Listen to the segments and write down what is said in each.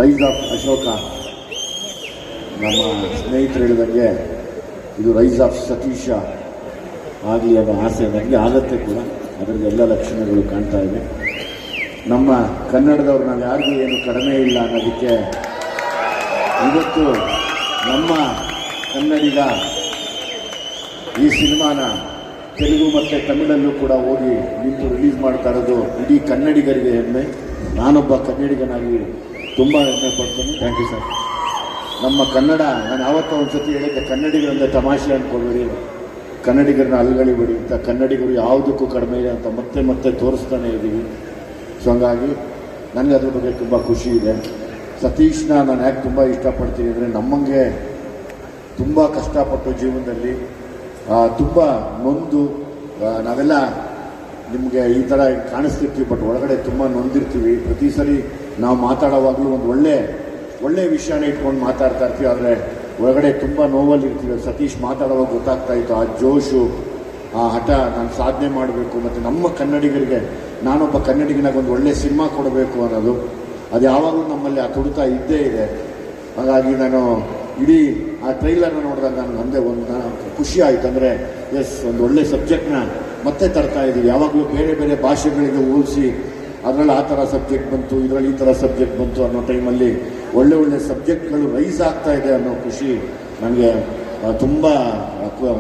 Rice of Ashoka ನಮ್ಮ ಸ್ನೇಹಿತರು ಹೇಳಿದಂಗೆ ಇದು ರೈಸ್ ಆಫ್ ಸತೀಶ ಆಗಲಿ ಅನ್ನೋ ಆಸೆ ನನಗೆ ಆಗತ್ತೆ ಕೂಡ. ಅದರಲ್ಲಿ ಎಲ್ಲ ಲಕ್ಷಣಗಳು ಕಾಣ್ತಾ ಇದೆ. ನಮ್ಮ ಕನ್ನಡದವ್ರು ನಾವು ಯಾರಿಗೂ ಏನು ಕಡಿಮೆ ಇಲ್ಲ ಅನ್ನೋದಕ್ಕೆ ಇವತ್ತು ನಮ್ಮ ಕನ್ನಡಿಗ ಈ ಸಿನಿಮಾನ ತೆಲುಗು ಮತ್ತು ತಮಿಳಲ್ಲೂ ಕೂಡ ಹೋಗಿ ನಿಂತು ರಿಲೀಸ್ ಮಾಡ್ತಾ ಇರೋದು ಇಡೀ ಕನ್ನಡಿಗರಿಗೆ ಹೆಮ್ಮೆ. ನಾನೊಬ್ಬ ಕನ್ನಡಿಗನಾಗಿ ತುಂಬ ಹೆಮ್ಮೆ ಪಡ್ತೀನಿ. Thank you sir. ನಮ್ಮ ಕನ್ನಡ, ನಾನು ಯಾವತ್ತೂ ಒಂದು ಸತಿ ಹೇಳಿದ್ದೆ, ಕನ್ನಡಿಗರಂದರೆ ತಮಾಷೆ ಅಂದ್ಕೊಳ್ಬೇಡಿ, ಕನ್ನಡಿಗರನ್ನ ಅಲ್ಗಳಿಬೇಡಿ ಅಂತ. ಕನ್ನಡಿಗರು ಯಾವುದಕ್ಕೂ ಕಡಿಮೆ ಇದೆ ಅಂತ ಮತ್ತೆ ಮತ್ತೆ ತೋರಿಸ್ತಾನೆ ಇದ್ದೀವಿ. ಸೊ ಹಂಗಾಗಿ ನನಗೆ ಅದ್ರ ಬಗ್ಗೆ ತುಂಬ ಖುಷಿ ಇದೆ. ಸತೀಶ್ನ ನಾನು ಯಾಕೆ ತುಂಬ ಇಷ್ಟಪಡ್ತೀನಿ ಅಂದರೆ, ನಮ್ಮಂಗೆ ತುಂಬ ಕಷ್ಟಪಟ್ಟು ಜೀವನದಲ್ಲಿ ತುಂಬ ನೊಂದು ನಾವೆಲ್ಲ ನಿಮಗೆ ಈ ಥರ ಕಾಣಿಸ್ತಿರ್ತೀವಿ, ಬಟ್ ಒಳಗಡೆ ತುಂಬ ನೊಂದಿರ್ತೀವಿ. ಪ್ರತಿ ಸರಿ ನಾವು ಮಾತಾಡೋವಾಗಲೂ ಒಂದು ಒಳ್ಳೆ ವಿಷಯನ ಇಟ್ಕೊಂಡು ಮಾತಾಡ್ತಾ ಇರ್ತೀವಿ, ಆದರೆ ಒಳಗಡೆ ತುಂಬ ನೋವಲ್ಲಿ ಇರ್ತೀವಿ. ಸತೀಶ್ ಮಾತಾಡುವಾಗ ಗೊತ್ತಾಗ್ತಾ ಇತ್ತು ಆ ಜೋಶು, ಆ ಹಠ, ನಾನು ಸಾಧನೆ ಮಾಡಬೇಕು ಮತ್ತು ನಮ್ಮ ಕನ್ನಡಿಗರಿಗೆ ನಾನೊಬ್ಬ ಕನ್ನಡಿಗನಾಗ ಒಂದು ಒಳ್ಳೆ ಸಿನಿಮಾ ಕೊಡಬೇಕು ಅನ್ನೋದು ಅದು ಯಾವಾಗಲೂ ನಮ್ಮಲ್ಲಿ ಆ ತುಡಿತ ಇದ್ದೇ ಇದೆ. ಹಾಗಾಗಿ ನಾನು ಇಡೀ ಆ ಟ್ರೈಲರ್ನ ನೋಡಿದಾಗ ನನಗೆ ಒಂದು ಖುಷಿ ಆಯಿತು. ಅಂದರೆ ಎಸ್, ಒಂದು ಒಳ್ಳೆ ಸಬ್ಜೆಕ್ಟ್ನ ಮತ್ತೆ ತರ್ತಾ ಇದ್ದೀವಿ. ಯಾವಾಗಲೂ ಬೇರೆ ಬೇರೆ ಭಾಷೆಗಳಿಗೆ ಹೋಲಿಸಿ ಅದರಲ್ಲಿ ಆ ಥರ ಸಬ್ಜೆಕ್ಟ್ ಬಂತು, ಇದರಲ್ಲಿ ಈ ಥರ ಸಬ್ಜೆಕ್ಟ್ ಬಂತು ಅನ್ನೋ ಟೈಮಲ್ಲಿ ಒಳ್ಳೆ ಸಬ್ಜೆಕ್ಟ್ಗಳು ರೈಸ್ ಆಗ್ತಾ ಇದೆ ಅನ್ನೋ ಖುಷಿ ನನಗೆ ತುಂಬ,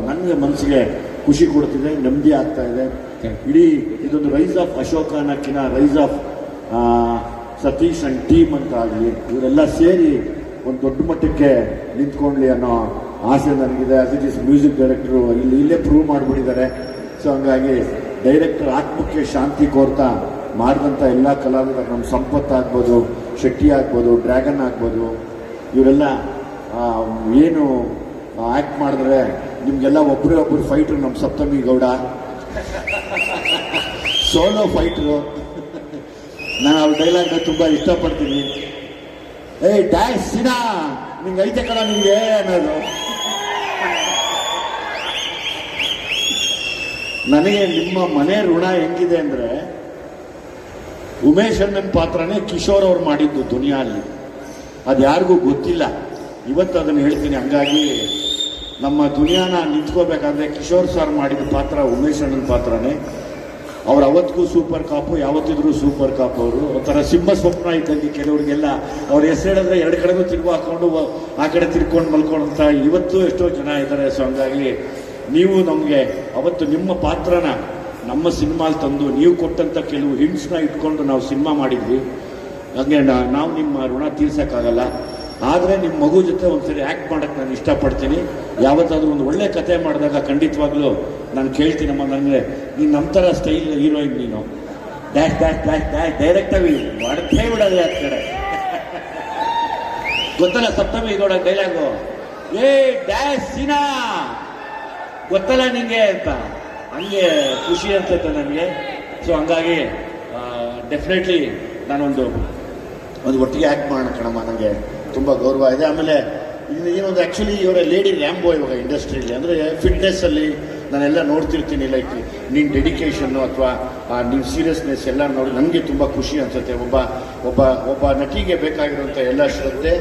ನನಗೆ ಮನಸ್ಸಿಗೆ ಖುಷಿ ಕೊಡ್ತಿದೆ, ನೆಮ್ಮದಿ ಆಗ್ತಾ ಇದೆ. ಇಡೀ ಇದೊಂದು ರೈಸ್ ಆಫ್ ಅಶೋಕ ಅನ್ನೋಕ್ಕಿಂತ rise of Satish and team ಅಂತ ಆಗಲಿ, ಇವರೆಲ್ಲ ಸೇರಿ ಒಂದು ದೊಡ್ಡ ಮಟ್ಟಕ್ಕೆ ನಿಂತ್ಕೊಳ್ಳಿ ಅನ್ನೋ ಆಸೆ ನನಗಿದೆ. As it is music director ಇಲ್ಲೇ ಪ್ರೂವ್ ಮಾಡಿಬಿಟ್ಟಿದ್ದಾರೆ. ಸೊ ಹಂಗಾಗಿ ಡೈರೆಕ್ಟರ್ ಆತ್ಮಕ್ಕೆ ಶಾಂತಿ ಕೋರ್ತಾ ಮಾಡಿದಂಥ ಎಲ್ಲ ಕಲಾವಿದರು, ನಮ್ಮ ಸಂಪತ್ ಆಗ್ಬೋದು, ಶೆಟ್ಟಿ ಆಗ್ಬೋದು, ಡ್ರ್ಯಾಗನ್ ಆಗ್ಬೋದು, ಇವರೆಲ್ಲ ಏನು ಆ್ಯಕ್ಟ್ ಮಾಡಿದ್ರೆ ನಿಮಗೆಲ್ಲ ಒಬ್ಬರು ಫೈಟ್ರು. ನಮ್ಮ ಸಪ್ತಮಿ ಗೌಡ ಸೋಲೋ ಫೈಟ್ರು. ನಾನು ಅವ್ರ ಡೈಲಾಗ್ನ ತುಂಬ ಇಷ್ಟಪಡ್ತೀನಿ. ಏಯ್ ಡ್ಯಾಶ್ ಸಿನಾ, ನಿಂಗೆ ಐತೆ ಕಣ ನಿಮಗೆ ಅನ್ನೋದು. ನನಗೆ ನಿಮ್ಮ ಮನೆ ಋಣ ಹೆಂಗಿದೆ ಅಂದರೆ, ಉಮೇಶ್ ಅಣ್ಣನ ಪಾತ್ರನೇ ಕಿಶೋರ್ ಅವ್ರು ಮಾಡಿದ್ದು ದುನಿಯಲ್ಲಿ, ಅದು ಯಾರಿಗೂ ಗೊತ್ತಿಲ್ಲ. ಇವತ್ತು ಅದನ್ನು ಹೇಳ್ತೀನಿ. ಹಂಗಾಗಿ ನಮ್ಮ ದುನಿಯಾನ ನಿಂತ್ಕೋಬೇಕಾದ್ರೆ ಕಿಶೋರ್ ಸರ್ ಮಾಡಿದ ಪಾತ್ರ ಉಮೇಶ್ ಅಣ್ಣನ ಪಾತ್ರನೇ. ಅವ್ರು ಅವತ್ತಿಗೂ ಸೂಪರ್ ಕಾಪು, ಯಾವತ್ತಿದ್ರು ಸೂಪರ್ ಕಾಪ್. ಅವರು ಒಂಥರ ಸಿಂಹ ಸ್ವಪ್ನ ಇದ್ದಂಗೆ ಕೆಲವರಿಗೆಲ್ಲ. ಅವ್ರ ಹೆಸರು ಹೇಳಿದ್ರೆ ಎರಡು ಕಡೆಗೂ ತಿರುಗು ಹಾಕೊಂಡು ಆ ಕಡೆ ತಿರ್ಕೊಂಡು ಮಲ್ಕೊಂಡು ಅಂತ ಇವತ್ತು ಎಷ್ಟೋ ಜನ ಇದ್ದಾರೆ. ಸೊ ಹಂಗಾಗಿ ನೀವು ನಮಗೆ ಅವತ್ತು ನಿಮ್ಮ ಪಾತ್ರನ ನಮ್ಮ ಸಿನಿಮಾಲ್ ತಂದು ನೀವು ಕೊಟ್ಟಂಥ ಕೆಲವು ಹಿಂಟ್ಸ್ನ ಇಟ್ಕೊಂಡು ನಾವು ಸಿನಿಮಾ ಮಾಡಿದ್ವಿ. ಹಾಗೆ ನಾವು ನಿಮ್ಮ ಋಣ ತೀರ್ಸೋಕ್ಕಾಗಲ್ಲ. ಆದರೆ ನಿಮ್ಮ ಮಗು ಜೊತೆ ಒಂದ್ಸರಿ ಆ್ಯಕ್ಟ್ ಮಾಡೋಕ್ಕೆ ನಾನು ಇಷ್ಟಪಡ್ತೀನಿ. ಯಾವತ್ತಾದರೂ ಒಂದು ಒಳ್ಳೆ ಕತೆ ಮಾಡಿದಾಗ ಖಂಡಿತವಾಗ್ಲೂ ನಾನು ಕೇಳ್ತೀನಮ್ಮ, ನನಗೆ ನೀನು ನಮ್ಮ ಥರ ಸ್ಟೈಲ್ ಹೀರೋಯಿನ್, ನೀನು ಡ್ಯಾಶ್ ಡ್ಯಾಶ್ ಡ್ಯಾಶ್ ಡ್ಯಾಶ್ ಡೈರೆಕ್ಟಾಗಿ ಹೊಡೆದೇ ಬಿಡೋದು ಆ ಕಡೆ. ಗೊತ್ತಲ್ಲ ಸಪ್ತಮಿ ಗೌಡ ಡೈಲಾಗು, ಏ ಡ್ಯಾಶ್ ಸಿನಾ ಗೊತ್ತಲ್ಲ ನಿಂಗೆ ಅಂತ. ಹಂಗೆ ಖುಷಿ ಅನ್ಸುತ್ತೆ ನನಗೆ. ಸೊ ಹಂಗಾಗಿ ಡೆಫಿನೆಟ್ಲಿ ನಾನೊಂದು ಒಟ್ಟಿಗೆ ಆ್ಯಕ್ಟ್ ಮಾಡೋಣ ಕಣಮ್ಮ, ನನಗೆ ತುಂಬ ಗೌರವ ಇದೆ. ಆಮೇಲೆ ಏನೊಂದು ಆ್ಯಕ್ಚುಲಿ ಇವರ ಲೇಡಿ ರ್ಯಾಂಬೋ ಇವಾಗ ಇಂಡಸ್ಟ್ರಿಯಲ್ಲಿ, ಅಂದರೆ ಫಿಟ್ನೆಸ್ಸಲ್ಲಿ ನಾನೆಲ್ಲ ನೋಡ್ತಿರ್ತೀನಿ. ಲೈಕ್ ನೀನು ಡೆಡಿಕೇಶನ್ನು ಅಥವಾ ನೀನು ಸೀರಿಯಸ್ನೆಸ್ ಎಲ್ಲ ನೋಡಿ ನನಗೆ ತುಂಬ ಖುಷಿ ಅನಿಸುತ್ತೆ. ಒಬ್ಬ ನಟಿಗೆ ಬೇಕಾಗಿರುವಂಥ ಎಲ್ಲ ಶ್ರದ್ಧೆ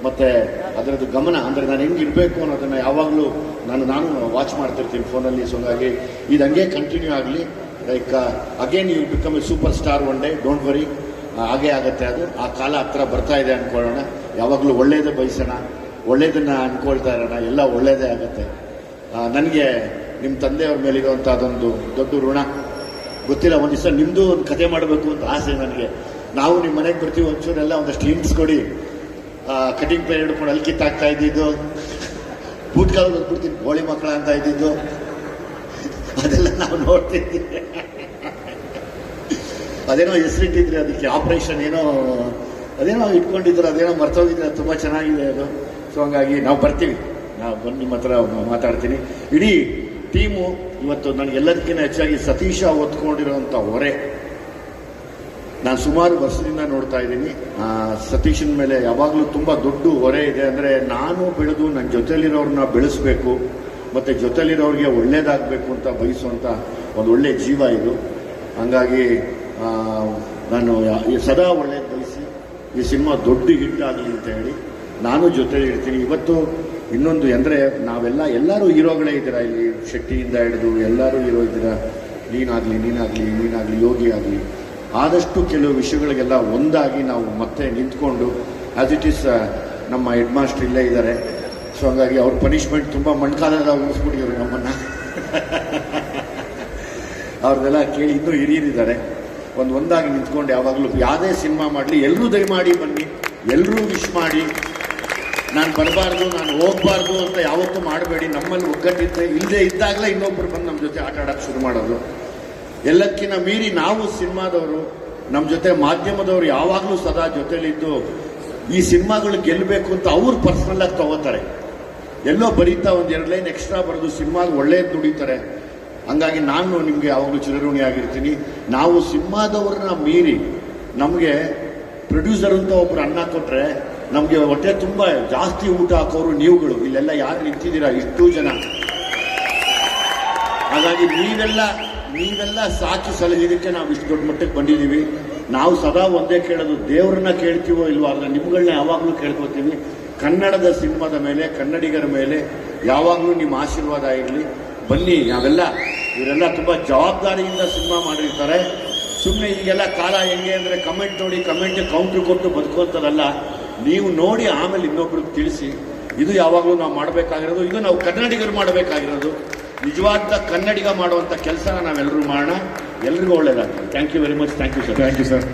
ಮತ್ತು ಅದರದ್ದು ಗಮನ, ಅಂದರೆ ನಾನು ಹೆಂಗಿರಬೇಕು ಅನ್ನೋದನ್ನು ಯಾವಾಗಲೂ ನಾನು ವಾಚ್ ಮಾಡ್ತಿರ್ತೀನಿ ಫೋನಲ್ಲಿ. ಸೊ ಹಾಗಾಗಿ ಇದು ಹಂಗೆ ಕಂಟಿನ್ಯೂ ಆಗಲಿ. Like again you become a super star one day, don't worry. ಹಾಗೇ ಆಗುತ್ತೆ. ಅದು ಆ ಕಾಲ ಹತ್ರ ಬರ್ತಾ ಇದೆ ಅಂದ್ಕೊಳ್ಳೋಣ. ಯಾವಾಗಲೂ ಒಳ್ಳೆಯದೇ ಬಯಸೋಣ, ಒಳ್ಳೆಯದನ್ನು ಅಂದ್ಕೊಳ್ತಾ ಇರೋಣ, ಎಲ್ಲ ಒಳ್ಳೆಯದೇ ಆಗುತ್ತೆ. ನನಗೆ ನಿಮ್ಮ ತಂದೆಯವ್ರ ಮೇಲಿರುವಂಥ ಅದೊಂದು ದೊಡ್ಡ ಋಣ. ಗೊತ್ತಿಲ್ಲ, ಒಂದು ದಿವಸ ನಿಮ್ಮದು ಒಂದು ಕತೆ ಮಾಡಬೇಕು ಅಂತ ಆಸೆ ನನಗೆ. ನಾವು ನಿಮ್ಮ ಮನೆಗೆ ಬರ್ತೀವಿ, ಒಂಚೂರೆಲ್ಲ ಒಂದಷ್ಟು ಹಿಂಟ್ಸ್ ಕೊಡಿ. ಕಟಿಂಗ್ ಪೇರ್ ಹಿಡ್ಕೊಂಡು ಅಲ್ಲಿ ಕಿತ್ತಾಗ್ತಾ ಇದ್ದಿದ್ದು, ಬೂಟ್ಕಾಲ ಬಂದ್ಬಿಡ್ತೀನಿ ಗೋಳಿ ಮಕ್ಕಳ ಅಂತ ಇದ್ದಿದ್ದು, ಅದೆಲ್ಲ ನಾವು ನೋಡ್ತಿದ್ದೀವಿ. ಅದೇನೋ ಹೆಸರಿಟ್ಟಿದ್ರೆ ಅದಕ್ಕೆ ಆಪರೇಷನ್ ಏನೋ ಅದೇನೋ ಇಟ್ಕೊಂಡಿದ್ರು, ಅದೇನೋ ಮರ್ತೋಗಿದ್ರೆ, ತುಂಬ ಚೆನ್ನಾಗಿದೆ ಅದು. ಸೊ ಹಂಗಾಗಿ ನಾವು ಬರ್ತೀವಿ, ನಾವು ಬಂದು ನಿಮ್ಮ ಹತ್ರ ಮಾತಾಡ್ತೀನಿ. ಇಡೀ ಟೀಮು ಇವತ್ತು ನನಗೆಲ್ಲದಕ್ಕಿಂತ ಹೆಚ್ಚಾಗಿ ಸತೀಶ ಹೊತ್ಕೊಂಡಿರೋಂಥ ಹೊರೆ ನಾನು ಸುಮಾರು ವರ್ಷದಿಂದ ನೋಡ್ತಾ ಇದ್ದೀನಿ. ಸತೀಶನ ಮೇಲೆ ಯಾವಾಗಲೂ ತುಂಬ ದೊಡ್ಡ ಹೊರೆ ಇದೆ. ಅಂದರೆ ನಾನು ಬೆಳೆದು ನನ್ನ ಜೊತೆಲಿರೋರನ್ನ ಬೆಳೆಸಬೇಕು ಮತ್ತು ಜೊತೆಲಿರೋರಿಗೆ ಒಳ್ಳೇದಾಗಬೇಕು ಅಂತ ಬಯಸುವಂಥ ಒಂದು ಒಳ್ಳೆಯ ಜೀವ ಇದು. ಹಂಗಾಗಿ ನಾನು ಸದಾ ಒಳ್ಳೇದು ಬಯಸಿ ಈ ಸಿನಿಮಾ ದೊಡ್ಡ ಹಿಟ್ ಆಗಲಿ ಅಂತ ಹೇಳಿ ನಾನು ಜೊತೆ ಇರ್ತೀನಿ. ಇವತ್ತು ಇನ್ನೊಂದು ಅಂದರೆ ಎಲ್ಲರೂ ಹೀರೋಗಳೇ ಇದ್ದೀರಾ ಇಲ್ಲಿ, ಶೆಟ್ಟಿಯಿಂದ ಹಿಡಿದು ಎಲ್ಲರೂ ಹೀರೋ ಇದ್ದೀರಾ. ನೀನಾಗಲಿ ಯೋಗಿ ಆಗಲಿ, ಆದಷ್ಟು ಕೆಲವು ವಿಷಯಗಳಿಗೆಲ್ಲ ಒಂದಾಗಿ ನಾವು ಮತ್ತೆ ನಿಂತ್ಕೊಂಡು ಆಸ್ ಇಟ್ ಈಸ್ ನಮ್ಮ ಹೆಡ್ ಮಾಸ್ಟರ್ ಇಲ್ಲೇ ಇದ್ದಾರೆ. ಸೊ ಹಂಗಾಗಿ ಅವ್ರ ಪನಿಷ್ಮೆಂಟ್ ತುಂಬ ಮಣ್ಕಾಲದ ಉಳಿಸ್ಬಿಟ್ಟಿದ್ರು ನಮ್ಮನ್ನು. ಅವ್ರದ್ದೆಲ್ಲ ಕೇಳಿ ಇನ್ನೂ ಹಿರಿಯರಿದ್ದಾರೆ. ಒಂದಾಗಿ ನಿಂತ್ಕೊಂಡು ಯಾವಾಗಲೂ ಯಾವುದೇ ಸಿನಿಮಾ ಮಾಡಲಿ ಎಲ್ಲರೂ ದಯಮಾಡಿ ಬನ್ನಿ, ಎಲ್ಲರೂ ವಿಶ್ ಮಾಡಿ. ನಾನು ಬರಬಾರ್ದು, ನಾನು ಹೋಗಬಾರ್ದು ಅಂತ ಯಾವತ್ತೂ ಮಾಡಬೇಡಿ. ನಮ್ಮಲ್ಲಿ ಒಗ್ಗಟ್ಟಿದ್ದರೆ ಇಲ್ಲದೆ ಇದ್ದಾಗಲೇ ಇನ್ನೊಬ್ಬರು ಬಂದು ನಮ್ಮ ಜೊತೆ ಆಟ ಆಡೋಕ್ಕೆ ಶುರು ಮಾಡೋದು. ಎಲ್ಲಕ್ಕಿಂತ ಮೀರಿ ನಾವು ಸಿನಿಮಾದವರು, ನಮ್ಮ ಜೊತೆ ಮಾಧ್ಯಮದವರು ಯಾವಾಗಲೂ ಸದಾ ಜೊತೆಲಿದ್ದು ಈ ಸಿನಿಮಾಗಳು ಗೆಲ್ಲಬೇಕು ಅಂತ ಅವ್ರು ಪರ್ಸನಲ್ಲಾಗಿ ತಗೋತಾರೆ. ಎಲ್ಲೋ ಬರೀತಾ ಒಂದು 2 ಲೈನ್ ಎಕ್ಸ್ಟ್ರಾ ಬರೆದು ಸಿನಿಮಾಗೆ ಒಳ್ಳೇದು ದುಡಿತಾರೆ. ಹಂಗಾಗಿ ನಾನು ನಿಮಗೆ ಯಾವಾಗಲೂ ಚಿರಋಣಿ ಆಗಿರ್ತೀನಿ. ನಾವು ಸಿನಿಮಾದವ್ರನ್ನ ಮೀರಿ ನಮಗೆ ಪ್ರೊಡ್ಯೂಸರ್ ಅಂತ ಒಬ್ರು ಅನ್ನ ಕೊಟ್ಟರೆ ನಮಗೆ ಹೊಟ್ಟೆ ತುಂಬ ಜಾಸ್ತಿ ಊಟ ಹಾಕೋರು ನೀವುಗಳು. ಇಲ್ಲೆಲ್ಲ ಯಾರು ನಿಂತಿದ್ದೀರಾ ಇಷ್ಟೂ ಜನ. ಹಾಗಾಗಿ ನೀವೆಲ್ಲ ಸಾಕಿ ಸಲಹಿದಕ್ಕೆ ನಾವು ಇಷ್ಟು ದೊಡ್ಡ ಮಟ್ಟಕ್ಕೆ ಬಂದಿದ್ದೀವಿ. ನಾವು ಸದಾ ಒಂದೇ ಕೇಳೋದು, ದೇವ್ರನ್ನ ಕೇಳ್ತೀವೋ ಇಲ್ವೋ ಅಲ್ಲ, ನಿಮ್ಗಳನ್ನ ಯಾವಾಗಲೂ ಕೇಳ್ಕೊತೀವಿ. ಕನ್ನಡದ ಸಿನಿಮಾದ ಮೇಲೆ, ಕನ್ನಡಿಗರ ಮೇಲೆ ಯಾವಾಗಲೂ ನಿಮ್ಮ ಆಶೀರ್ವಾದ ಇರಲಿ. ಬನ್ನಿ, ಇವರೆಲ್ಲ ತುಂಬ ಜವಾಬ್ದಾರಿಯಿಂದ ಸಿನಿಮಾ ಮಾಡಿರ್ತಾರೆ. ಸುಮ್ಮನೆ ಈಗೆಲ್ಲ ಕಾಲ ಹೆಂಗೆ ಅಂದರೆ ಕಮೆಂಟ್ ನೋಡಿ ಕಮೆಂಟ್ ಕೌಂಟ್ರ್ ಕೊಟ್ಟು ಬದುಕುವಂಥದ್ದಲ್ಲ. ನೀವು ನೋಡಿ ಆಮೇಲೆ ಇನ್ನೊಬ್ರಿಗೆ ತಿಳಿಸಿ. ಇದು ಯಾವಾಗಲೂ ನಾವು ಮಾಡಬೇಕಾಗಿರೋದು, ಇದು ನಾವು ಕನ್ನಡಿಗರು ಮಾಡಬೇಕಾಗಿರೋದು. ನಿಜವಾದ ಕನ್ನಡಿಗ ಮಾಡುವಂಥ ಕೆಲಸನ ನಾವೆಲ್ಲರೂ ಮಾಡೋಣ. ಎಲ್ರಿಗೂ ಒಳ್ಳೆಯದಾಗ್ತದೆ. Thank you very much. Thank you sir.